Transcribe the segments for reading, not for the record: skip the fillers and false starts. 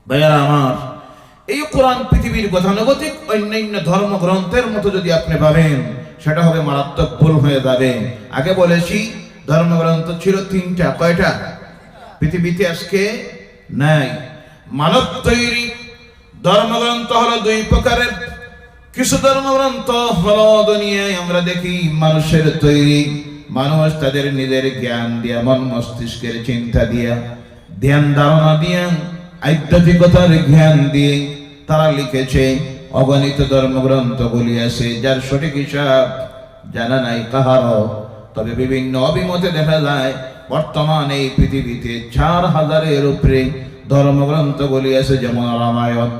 ভাইয়ারা আমার, এই কোরআন পৃথিবীর গতানুগতিক অন্যান্য ধর্মগ্রন্থের মতো যদি আপনি ভাবেন, সেটা হবে মারাত্মক ভুল হয়ে যাবে। আগে বলেছি ধর্মগ্রন্থ ছিল তিনটা। কয়টা? পৃথিবীতে আজকে নাই। মানব তৈরি ধর্মগ্রন্থ হলো দুই প্রকারের। কিছু ধর্মগ্রন্থ হলো দুনিয়ায় আমরা দেখি মানুষের তৈরি, মানুষ তাদের নিজের জ্ঞান দিয়া, মন মস্তিষ্কের চিন্তা দিয়া, ধ্যান ধারণা দিয়া, আধ্যাত্মিকতার জ্ঞান দিয়ে তারা লিখেছে। অগণিত ধর্মগ্রন্থগুলি আছে যার সঠিক হিসাব জানা নাই কাহারও। তবে বিভিন্ন অভিমতে দেখা যায় বর্তমান এই পৃথিবীতে 4000-এর উপরে ধর্মগ্রন্থগুলি আছে। যেমন রামায়ণ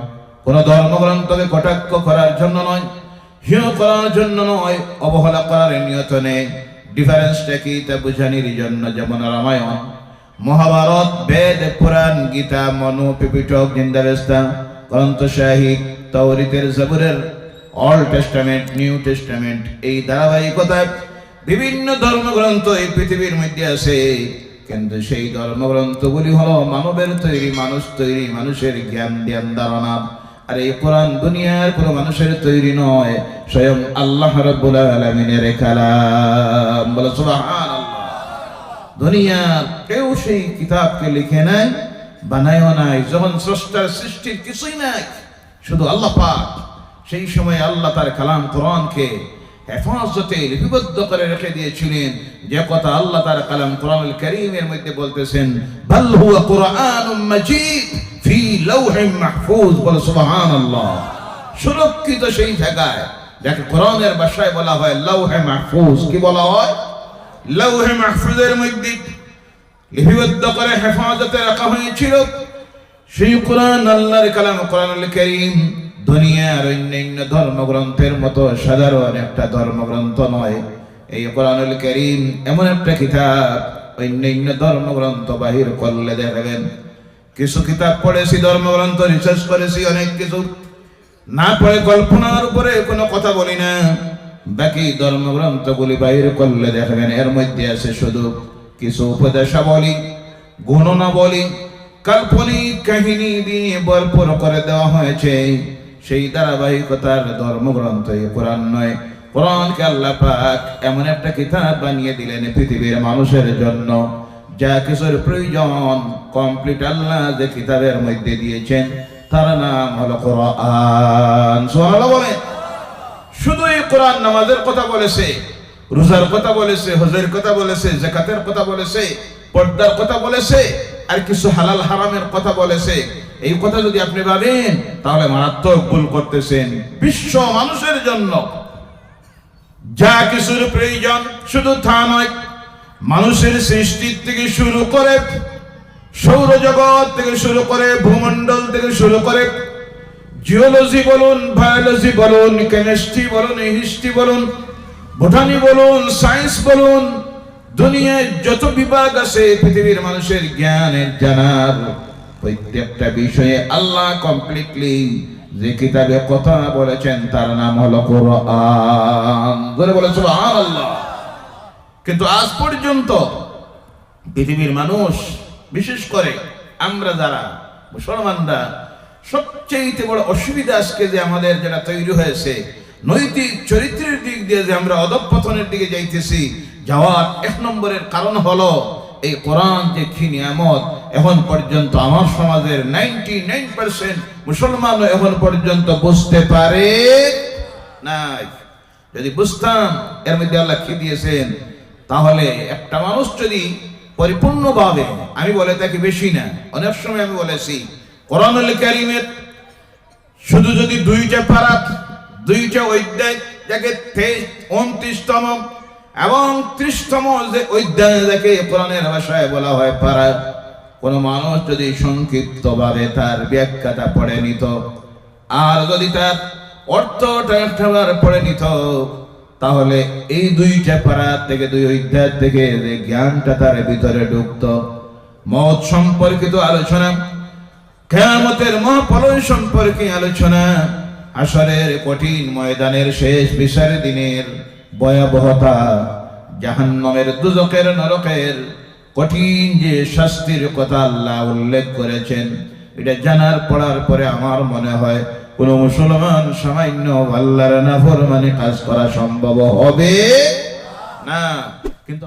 কোন ধর্মগ্রন্থকে কটাক্ষ করার জন্য নয়, হেয় করার জন্য নয়, অবহেলা করার নিয়ত নেই। ডিফারেন্সটা কি তা বুঝানির জন্য। যেমন রামায়ণ, মহাভারত, বেদ, পুরাণ, গীতা, মনু, পিপিটক, জিন্দাবেস্তা, গ্রন্থ সাহিব, তাওরাতের, জাবুরের, ওল্ড টেস্টামেন্ট, নিউ টেস্টামেন্ট, এই ধারাবাহিকতায় বিভিন্ন ধর্মগ্রন্থ এই পৃথিবীর মধ্যে আছে। কিন্তু সেই ধর্মগ্রন্থগুলি হলো মানবের তৈরি, মানুষ তৈরি, মানুষের জ্ঞান ধ্যান ধারণা। আর এই কোরআন দুনিয়ার কোনো মানুষের তৈরি নয়, স্বয়ং আল্লাহ রাব্বুল আলামিনের কালাম। বলো সুবহানাল্লাহ। দুনিয়ার কেউ সেই কিতাবকে লিখে নাই, বানায়ও নাই। যখন স্রষ্টার সৃষ্টির কিছুই নাই, শুধু আল্লাহ পাক, সেই সময় আল্লাহ তার কালাম কোরআনকে হেফাজতে লিপিবদ্ধ করে রেখে দিয়েছিলেন। যে কথা আল্লাহ তার কালাম কোরআনুল কারীমের মধ্যে বলতেছেন, বাল হুয়া কুরআনুম মাজিদ ফি লাওহিম মাহফুজ। বলো সুবহানাল্লাহ। সুরক্ষিত সেই জায়গায়, যাকে কোরআনের ভাষায় বলা হয় লাওহে মাহফুজ। কি বলা হয়? লাওহে মাহফুজের মধ্যে লিপিবদ্ধ করে হেফাজতে রাখা হয়েছিল সেই কোরআন, আল্লাহর কালাম কোরআনুল কারীম। দুনিয়ার অন্যান্য ধর্মগ্রন্থের মতো সাধারণ একটা ধর্মগ্রন্থ নয়। এই কোরআনুল কারীম এমন একটা কিতাব, অন্যান্য ধর্মগ্রন্থ বাহির করলে দেখবেন। কিছু কিতাব পড়েছি, ধর্মগ্রন্থ রিসার্চ করেছি, অনেক কিছু না পড়ে কল্পনার উপরে কোনো কথা বলি না। বাকি ধর্মগ্রন্থগুলি বাহির করলে দেখবেন এর মধ্যে আছে শুধু কিছু উপদেশাবলী, গণনাবলী, কাল্পনিক কাহিনী দিয়ে ভরপুর করে দেওয়া হয়েছে। সেই ধারাবাহিকতার ধর্মগ্রন্থ এই কোরআন নয়। কোরআনকে আল্লাহ পাক এমন একটা কিতাব বানিয়ে দিলেন পৃথিবীর মানুষের জন্য, যা কিছুর প্রয়োজন কমপ্লিট আল্লাহ যে কিতাবের মধ্যে দিয়েছেন তার নাম হলো কোরআন। সুবহানাল্লাহ বলে। শুধু এই কোরআন নামাজের কথা বলেছে, রোজার কথা বলেছে, হজের কথা বলেছে, যাকাতের কথা বলেছে, পর্দার কথা বলেছে, আর কিছু হালাল হারামের কথা বলেছে। এই কথা যদি আপনি ভাবেন তাহলে মারাত্মক ভুল করতেছেন। বিশ্ব মানুষের জন্য যা কিছুর প্রয়োজন শুধু তা নয়, মানুষের সৃষ্টির থেকে শুরু করে, সৌরজগৎ থেকে শুরু করে, ভূমণ্ডল থেকে শুরু করে, জিওলজি বলুন, বায়োলজি বলুন, কেমিস্ট্রি বলুন, হিস্ট্রি বলুন, বোটানি বলুন, সায়েন্স বলুন, দুনিয়ায় যত বিভাগ আছে পৃথিবীর মানুষের জ্ঞানের জানার প্রত্যেকটা বিষয়ে আল্লাহ কমপ্লিটলি যে কিতাবে কথা বলেছেন তার নাম হলো কোরআন। ধরে বলে সুবহানাল্লাহ। কিন্তু আজ পর্যন্ত পৃথিবীর মানুষ, বিশেষ করে আমরা যারা মুসলমানরা, সবচেয়ে বড় অসুবিধা আজকে যে আমাদের যেটা তৈরি হয়েছে, নৈতিক চরিত্রের দিক দিয়ে যে আমরা অধঃপতনের দিকে যাইতেছি, যাওয়ার 1 নম্বরের কারণ হলো এই কোরআন যে কি নিয়ামত। এখন পর্যন্ত আমার সমাজের 99% মুসলমান এখন পর্যন্ত বুঝতে পারে নাই। যদি বুঝতাম এর মধ্যে আল্লাহ কি দিয়েছেন, তাহলে একটা মানুষ যদি পরিপূর্ণভাবে, আমি বলে থাকি বেশি না, অনেক সময় আমি বলেছি, কোরআনুল কারীমের শুধু যদি 2টা পারা, 2টা অধ্যায়, যাকে 29তম এবং 30তম যে অধ্যায়, যাকে কোরআনের ভাষায় বলা হয় পারা, কোন মানুষ যদি সংক্ষিপ্ত ভাবে তার ব্যাখ্যাটা পড়ে নিত, আর যদি তার অর্থটা একটাবার পড়ে নিত, তাহলে এই 2টা পারা থেকে, 2 অধ্যায় থেকে যে জ্ঞানটা তার ভিতরে ঢুকত, মওত সম্পর্কিত আলোচনা, কিয়ামতের মহাপ্রলয় সম্পর্কে আলোচনা, হাসরের কঠিন ময়দানের শেষ বিচারের দিনের ভয়াবহতা, জাহান্নামের, দুজকের, নরকের কঠিন যে শাস্তির কথা আল্লাহ উল্লেখ করেছেন, এটা জানার পড়ার পরে আমার মনে হয় কোন মুসলমান সামান্য আল্লাহর নাফরমানি কাজ করা সম্ভব হবে না। কিন্তু